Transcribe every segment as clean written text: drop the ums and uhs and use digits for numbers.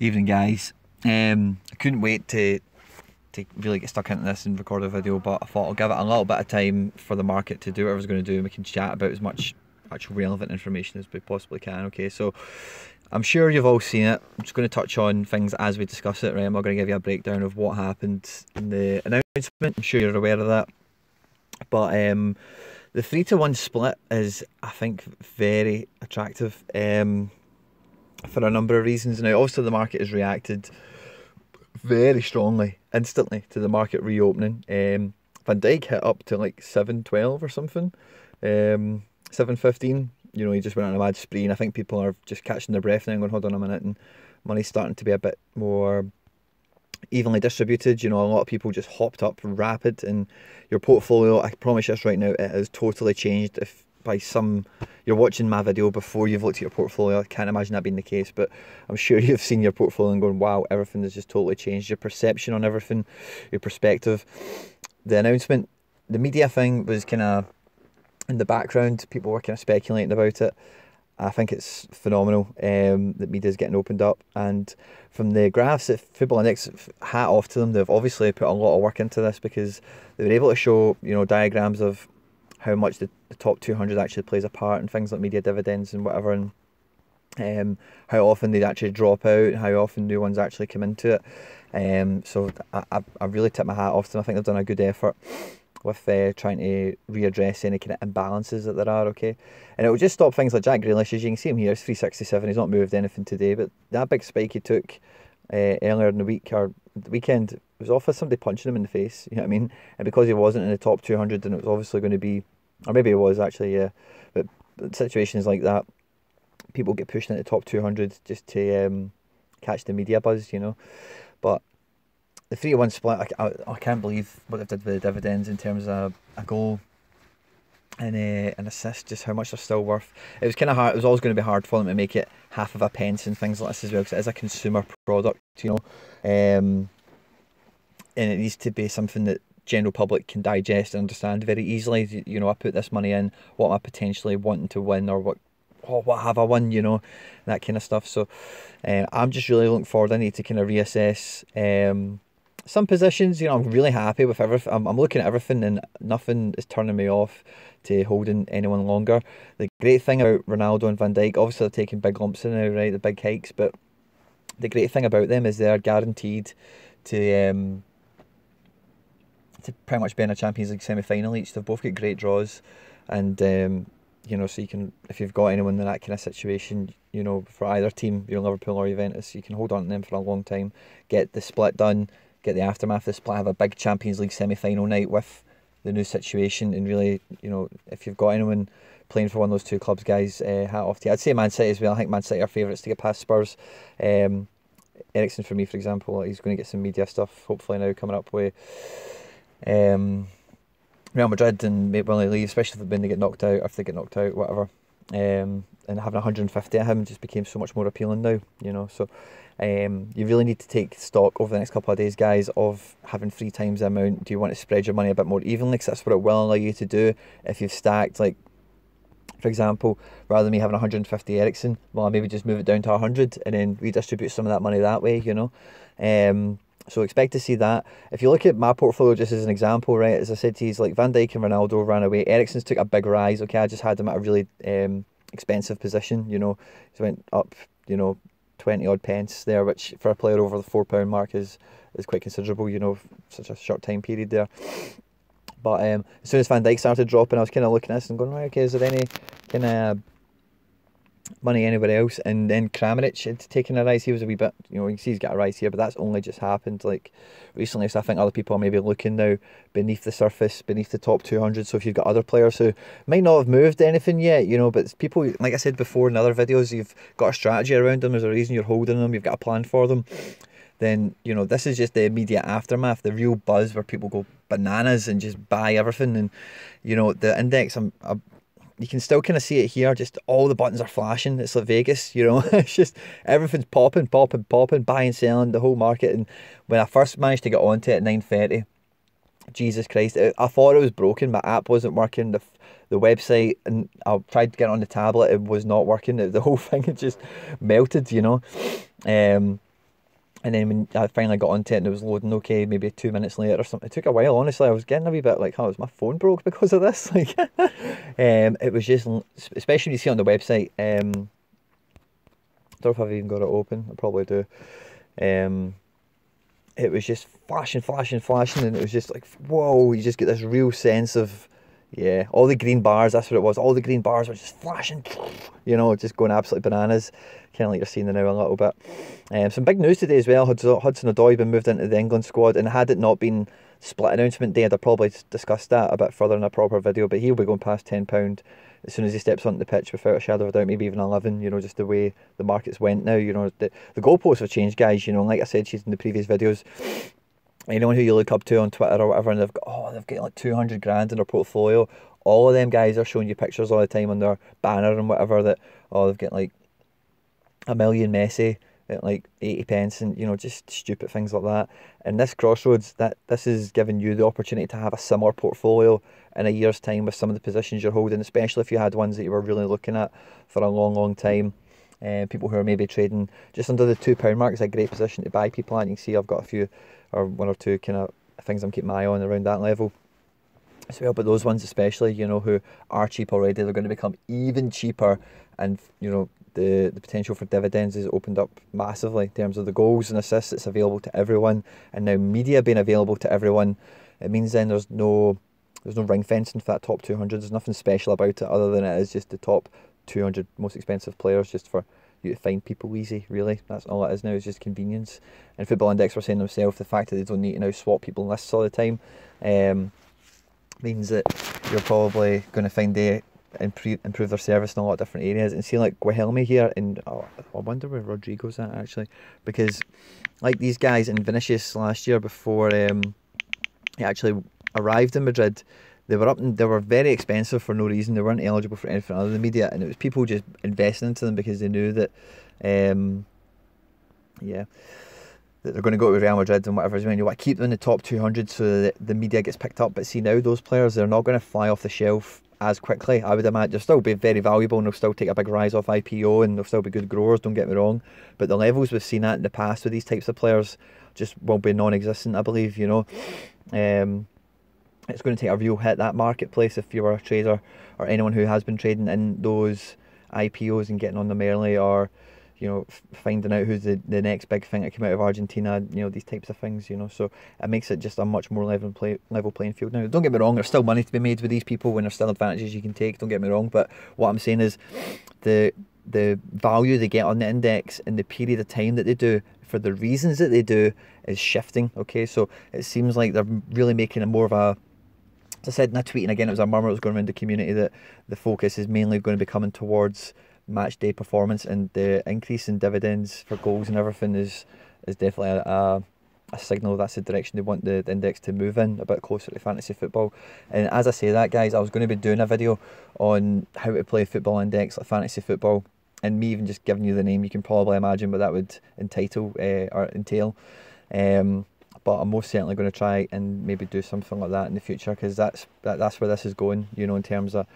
Evening, guys. I couldn't wait to really get stuck into this and record a video, but I thought I'll give it a little bit of time for the market to do what I was going to do, and we can chat about as much actual relevant information as we possibly can. Okay, so I'm sure you've all seen it. I'm just going to touch on things as we discuss it, right? I'm not going to give you a breakdown of what happened in the announcement. I'm sure you're aware of that. But the 3-to-1 split is, I think, very attractive for a number of reasons. Now, obviously the market has reacted very strongly, instantly, to the market reopening. Van Dijk hit up to like 712 or something, 715. You know, he just went on a mad spree, and I think people are just catching their breath now and going, hold on a minute, and money's starting to be a bit more evenly distributed. You know, a lot of people just hopped up rapid, and your portfolio, I promise you this right now, it has totally changed. If by some you're watching my video before you've looked at your portfolio, I can't imagine that being the case, but I'm sure you've seen your portfolio and going, wow, everything has just totally changed. Your perception on everything, your perspective. The announcement, the media thing was kind of in the background. People were kind of speculating about it. I think it's phenomenal that media's getting opened up, and from the graphs at Football Index, hat off to them. They've obviously put a lot of work into this, because they were able to show, you know, diagrams of how much the top 200 actually plays a part in things like media dividends and whatever, and how often they actually drop out and how often new ones actually come into it. So I really tip my hat off to them. I think they've done a good effort with trying to readdress any kind of imbalances that there are, okay? And it will just stop things like Jack Grealish. As you can see him here, it's 367, he's not moved anything today, but that big spike he took earlier in the week, or the weekend, it was off of somebody punching him in the face, you know what I mean? And because he wasn't in the top 200, then it was obviously going to be, or maybe it was actually, yeah, but situations like that, people get pushed into the top 200 just to catch the media buzz, you know? But the 3-to-1 split, I can't believe what they've did with the dividends in terms of a goal and an assist, just how much they're still worth. It was kind of hard. It was always going to be hard for them to make it half of a pence and things like this as well, because it is a consumer product, you know, and it needs to be something that general public can digest and understand very easily. You know, I put this money in, what am I potentially wanting to win, or what have I won, you know, that kind of stuff. So I'm just really looking forward. I need to kind of reassess some positions. You know, I'm really happy with everything. I'm looking at everything, and nothing is turning me off to holding anyone longer. The great thing about Ronaldo and Van Dijk, obviously they're taking big lumps in now, right, the big hikes, but the great thing about them is they're guaranteed to pretty much be in a Champions League semi-final each. They've both got great draws, and you know, so you can, if you've got anyone in that kind of situation, you know, for either team, you know, Liverpool or Juventus, you can hold on to them for a long time, get the split done, get the aftermath of the split, have a big Champions League semi-final night with the new situation, and really, you know, if you've got anyone playing for one of those two clubs, guys, hat off to you. I'd say Man City as well. I think Man City are favourites to get past Spurs. Eriksen, for me, for example, he's going to get some media stuff hopefully now coming up with Real Madrid, and maybe when they leave, especially when they get knocked out, or if they get knocked out, whatever. And having 150 of him just became so much more appealing now, you know. So you really need to take stock over the next couple of days, guys, of having 3 times the amount. Do you want to spread your money a bit more evenly? Because that's what it will allow you to do. If you've stacked, like, for example, rather than me having 150 Eriksen, well, I maybe just move it down to 100 and then redistribute some of that money that way, you know. So expect to see that. If you look at my portfolio just as an example, right, as I said to you, like Van Dijk and Ronaldo ran away. Eriksen's took a big rise. Okay, I just had him at a really expensive position, you know. He went up, you know, 20 odd pence there, which for a player over the £4 mark is quite considerable, you know, such a short time period there. But as soon as Van Dijk started dropping, I was kind of looking at this and going, right, okay, is there any kind of money anywhere else? And then Kramaric had taken a rise. He was a wee bit, you know, you can see he's got a rise here, but that's only just happened like recently. So I think other people are maybe looking now beneath the surface, beneath the top 200. So if you've got other players who might not have moved anything yet, you know, but it's people, like I said before in other videos, you've got a strategy around them, there's a reason you're holding them, you've got a plan for them, then, you know, this is just the immediate aftermath, the real buzz where people go bananas and just buy everything. And, you know, the index, you can still kind of see it here, just all the buttons are flashing. It's like Vegas, you know. It's just everything's popping, buying, selling, the whole market. And when I first managed to get onto it at 9:30, Jesus Christ, I thought it was broken. My app wasn't working, the website, and I tried to get it on the tablet, it was not working. The whole thing had just melted, you know. And then when I finally got onto it and it was loading, okay, maybe 2 minutes later or something. It took a while, honestly. I was getting a wee bit like, oh, was my phone broke because of this? Like, it was just, especially when you see it on the website. Don't know if I've even got it open. I probably do. Um, it was just flashing, flashing, flashing, and it was just like, whoa! You just get this real sense of, yeah, all the green bars. That's what it was. All the green bars were just flashing, you know, just going absolutely bananas. Kind of like you're seeing it now a little bit. Some big news today as well. Hudson-Odoi been moved into the England squad, and had it not been split announcement day, I'd have probably discussed that a bit further in a proper video. But he'll be going past £10 as soon as he steps onto the pitch, without a shadow of a doubt. Maybe even 11. You know, just the way the markets went now. You know, the goalposts have changed, guys. You know, and like I said, she's in the previous videos. Anyone who you look up to on Twitter or whatever, and they've got like 200 grand in their portfolio. All of them guys are showing you pictures all the time on their banner and whatever that, oh, they've got like a million Messi at like 80 pence, and you know, just stupid things like that. And this crossroads, that this is giving you the opportunity to have a similar portfolio in a year's time with some of the positions you're holding, especially if you had ones that you were really looking at for a long, long time. People who are maybe trading just under the £2 mark is a great position to buy people at. You can see I've got a few, or one or two kind of things I'm keeping my eye on around that level as well. But those ones especially, you know, who are cheap already, they're going to become even cheaper, and you know, the potential for dividends is opened up massively in terms of the goals and assists that's available to everyone, and now media being available to everyone. It means then there's no ring fencing for that top 200. There's nothing special about it other than it is just the top 200 most expensive players, just for you to find people easy, really. That's all it is now, is just convenience. And Football Index were saying themselves, the fact that they don't need to now swap people in lists all the time means that you're probably going to find they improve their service in a lot of different areas. And see, like Guilherme here, and I wonder where Rodrigo's at actually, because like these guys in Vinicius last year, before he actually arrived in Madrid, they were very expensive for no reason. They weren't eligible for anything other than media, and it was people just investing into them because they knew that that they're going to go to Real Madrid and whatever. You want to keep them in the top 200 so that the media gets picked up. But see, now those players, they're not going to fly off the shelf as quickly. I would imagine they'll still be very valuable, and they'll still take a big rise off IPO, and they'll still be good growers, don't get me wrong. But the levels we've seen at in the past with these types of players just will be non-existent, I believe, you know. It's going to take a real hit, that marketplace, if you're a trader or anyone who has been trading in those IPOs and getting on them early, or you know, finding out who's the next big thing that came out of Argentina, you know, these types of things, you know. So it makes it just a much more level playing field now. Don't get me wrong, there's still money to be made with these people, and there's still advantages you can take, don't get me wrong, but what I'm saying is the value they get on the index in the period of time that they do, for the reasons that they do, is shifting. Okay, so it seems like they're really making a more of a, as I said in a tweet, and again it was a murmur that was going around the community, that the focus is mainly going to be coming towards match day performance, and the increase in dividends for goals and everything is definitely a signal that's the direction they want the index to move in, a bit closer to fantasy football. And as I say that, guys, I was going to be doing a video on how to play Football Index, like fantasy football, and me even just giving you the name, you can probably imagine what that would entail. But I'm most certainly going to try and maybe do something like that in the future, because that's where this is going, you know, in terms of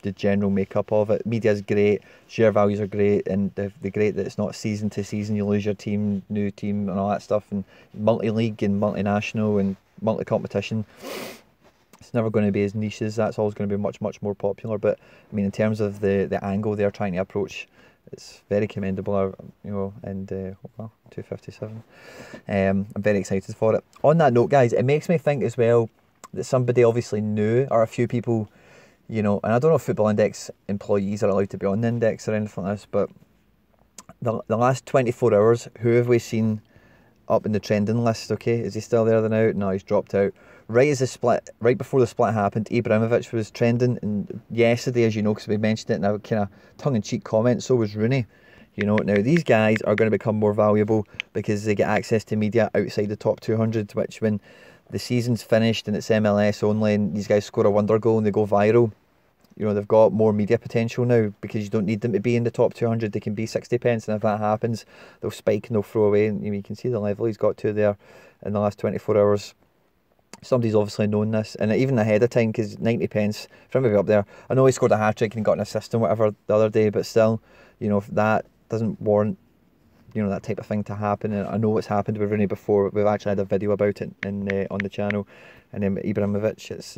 the general makeup of it. Media's great, share values are great, and they're great that it's not season to season, you lose your team, new team and all that stuff, and multi-league and multinational and multi-competition. It's never going to be as niche as that. It's always going to be much, much more popular. But I mean, in terms of the angle they're trying to approach, it's very commendable, you know, and 257. I'm very excited for it. On that note, guys, it makes me think as well that somebody obviously knew, or a few people, you know, and I don't know if Football Index employees are allowed to be on the index or anything like this, but the last 24 hours, who have we seen up in the trending list? Okay, is he still there now? No, he's dropped out. Right before the split happened, Ibrahimovic was trending, and yesterday, as you know, because we mentioned it in a kind of tongue-in-cheek comment, so was Rooney. You know, now these guys are going to become more valuable because they get access to media outside the top 200, which when the season's finished and it's MLS only, and these guys score a wonder goal and they go viral, you know, they've got more media potential now, because you don't need them to be in the top 200. They can be 60 pence, and if that happens, they'll spike and they'll throw away. And you can see the level he's got to there in the last 24 hours. Somebody's obviously known this, and even ahead of time, because 90 pence for him to be up there. I know he scored a hat trick and got an assist and whatever the other day, but still, you know, if that doesn't warrant you know, that type of thing to happen. And I know it's happened with Rooney before. We've actually had a video about it on the channel. And then Ibrahimovic, it's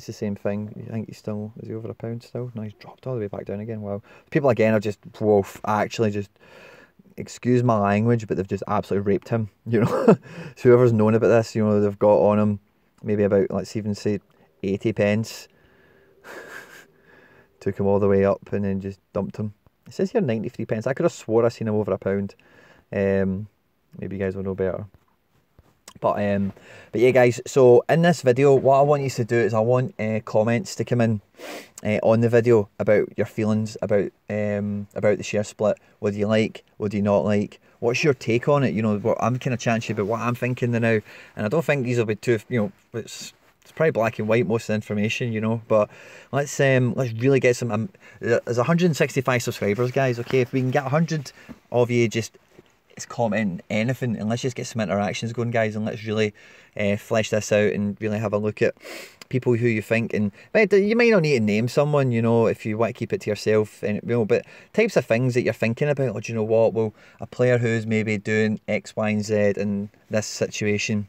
the same thing. I think is he over £1 still? No, he's dropped all the way back down again. Wow. People again are just, whoa, actually just, excuse my language, but they've just absolutely raped him, you know. So whoever's known about this, you know, they've got on him maybe about, let's even say 80 pence. Took him all the way up and then just dumped him. It says here 93 pence. I could have swore I seen him over £1. Maybe you guys will know better. But yeah, guys, so in this video, what I want you to do is I want comments to come in on the video about your feelings about the share split. What do you like? What do you not like? What's your take on it? You know, what I'm kind of chatting to you about what I'm thinking now, and I don't think these will be too, you know, it's probably black and white, most of the information, you know. But let's really get some. There's 165 subscribers, guys. Okay, if we can get 100 of you just commenting anything, and let's just get some interactions going, guys, and let's really flesh this out and really have a look at people who you think, and you might not need to name someone, you know, if you want to keep it to yourself, and you know, but types of things that you're thinking about. Or do you know what? Well, a player who's maybe doing X, Y, and Z in this situation,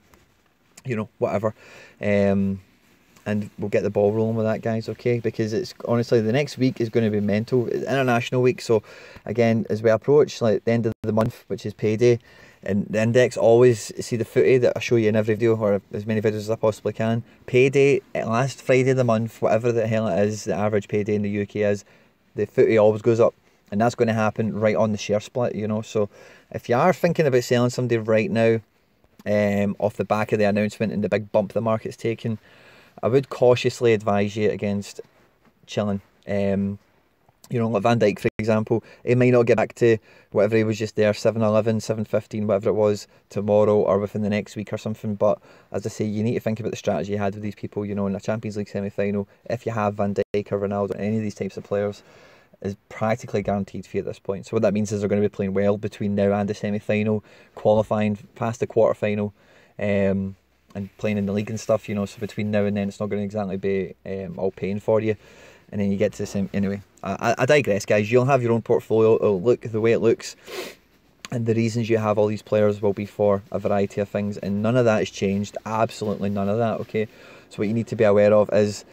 you know, whatever, and we'll get the ball rolling with that, guys, okay? Because it's honestly, the next week is going to be mental. It's International Week, so again, as we approach like the end of the month, which is payday, and the index, always see the footy that I show you in every video, or as many videos as I possibly can. Payday, last Friday of the month, whatever the hell it is, the average payday in the UK is, the footy always goes up, and that's going to happen right on the share split, you know. So if you are thinking about selling somebody right now, off the back of the announcement and the big bump the market's taken, I would cautiously advise you against chilling. You know, like Van Dijk, for example, he might not get back to whatever he was just there, 7:11, 7:15, whatever it was, tomorrow or within the next week or something. But as I say, you need to think about the strategy you had with these people, you know, in a Champions League semi-final. If you have Van Dijk or Ronaldo, any of these types of players, is practically guaranteed for you at this point. So what that means is they're going to be playing well between now and the semi-final, qualifying past the quarter-final, and playing in the league and stuff, you know. So between now and then, it's not going to exactly be all paying for you. And then you get to the same. Anyway, I digress, guys. You'll have your own portfolio. It'll look the way it looks, and the reasons you have all these players will be for a variety of things, and none of that has changed. Absolutely none of that. Okay. So what you need to be aware of is,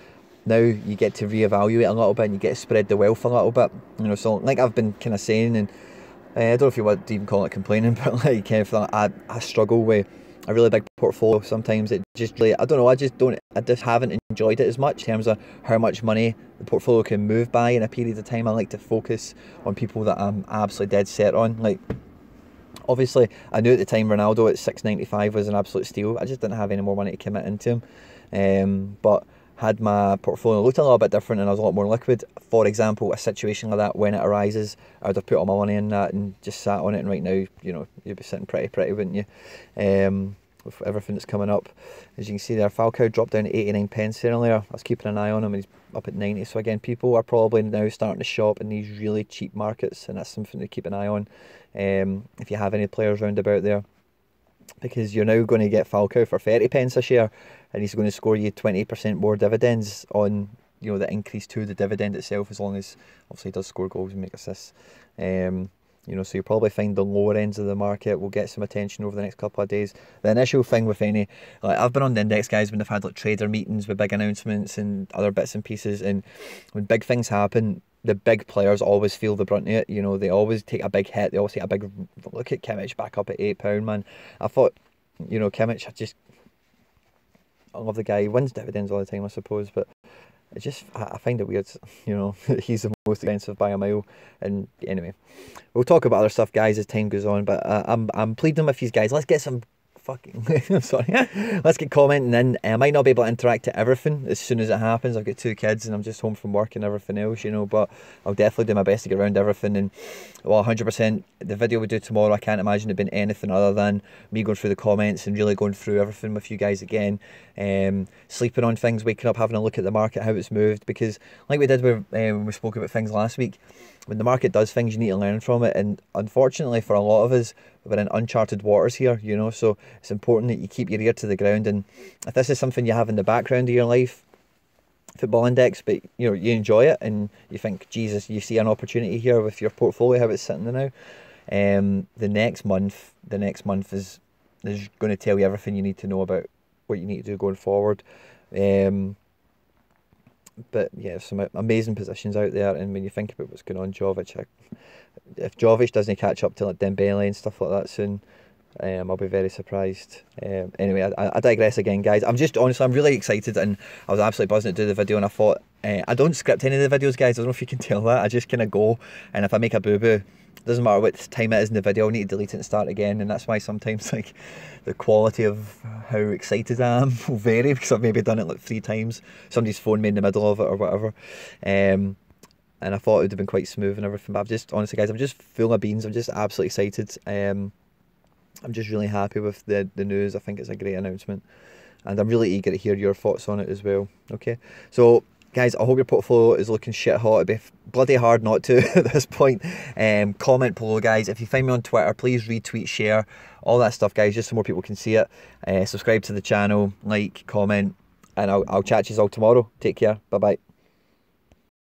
now you get to reevaluate a little bit, and you get to spread the wealth a little bit, you know. So like I've been kind of saying, and I don't know if you want to even call it complaining, but like I struggle with a really big portfolio. Sometimes it just really, I don't know, I just haven't enjoyed it as much in terms of how much money the portfolio can move by in a period of time. I like to focus on people that I'm absolutely dead set on. Like, obviously I knew at the time Ronaldo at 6.95 was an absolute steal. I just didn't have any more money to commit into him, but had my portfolio looked a little bit different and I was a lot more liquid, for example, a situation like that, when it arises, I would have put all my money in that and just sat on it, and right now, you know, you'd be sitting pretty, wouldn't you? With everything that's coming up. As you can see there, Falcao dropped down to 89 pence earlier. I was keeping an eye on him, and he's up at 90. So again, people are probably now starting to shop in these really cheap markets, and that's something to keep an eye on if you have any players round about there. Because you're now going to get Falcao for 30 pence a share, and he's going to score you 20% more dividends on, you know, the increase to the dividend itself, as long as obviously he does score goals and make assists. You know, so you'll probably find the lower ends of the market will get some attention over the next couple of days. The initial thing with any, like, I've been on the index, guys, when they've had like trader meetings with big announcements and other bits and pieces, and when big things happen, the big players always feel the brunt of it. You know, they always take a big hit. They always take a big look at Kimmich back up at £8, man. I thought, you know, Kimmich, I love the guy. He wins dividends all the time, I suppose, but it just, I find it weird, you know. He's the most expensive by a mile. And anyway, we'll talk about other stuff, guys, as time goes on. But I'm pleading with you guys. Let's get some fucking I'm sorry. Let's get commenting in. I might not be able to interact to everything as soon as it happens. I've got 2 kids and I'm just home from work and everything else, you know, but I'll definitely do my best to get around everything. And well, 100%, the video we do tomorrow, I can't imagine it being anything other than me going through the comments and really going through everything with you guys again, sleeping on things, waking up, having a look at the market, how it's moved, because like we did when we spoke about things last week, when the market does things, you need to learn from it. And unfortunately for a lot of us, we're in uncharted waters here, you know, so it's important that you keep your ear to the ground. And if this is something you have in the background of your life, football index, but you know, you enjoy it and you think, Jesus, you see an opportunity here with your portfolio, how it's sitting there now. The next month is going to tell you everything you need to know about what you need to do going forward. But yeah, some amazing positions out there, and when you think about what's going on, Jovic, if Jovic doesn't catch up to like Dembele and stuff like that soon, I'll be very surprised. Anyway, I digress again, guys. I'm really excited, and I was absolutely buzzing to do the video, and I thought, I don't script any of the videos, guys. I don't know if you can tell that. I just kind of go, and if I make a boo-boo, doesn't matter what time it is in the video, I need to delete it and start again, and that's why sometimes like the quality of how excited I am will vary, because I've maybe done it like 3 times. Somebody's phoned me in the middle of it or whatever. And I thought it would have been quite smooth and everything, but honestly guys, I'm just full of beans. I'm just absolutely excited. I'm just really happy with the news. I think it's a great announcement, and I'm really eager to hear your thoughts on it as well. Okay, so guys, I hope your portfolio is looking shit hot. It'd be bloody hard not to at this point. Comment below, guys. If you find me on Twitter, please retweet, share, all that stuff, guys, just so more people can see it. Subscribe to the channel, like, comment, and I'll chat to you all tomorrow. Take care. Bye bye.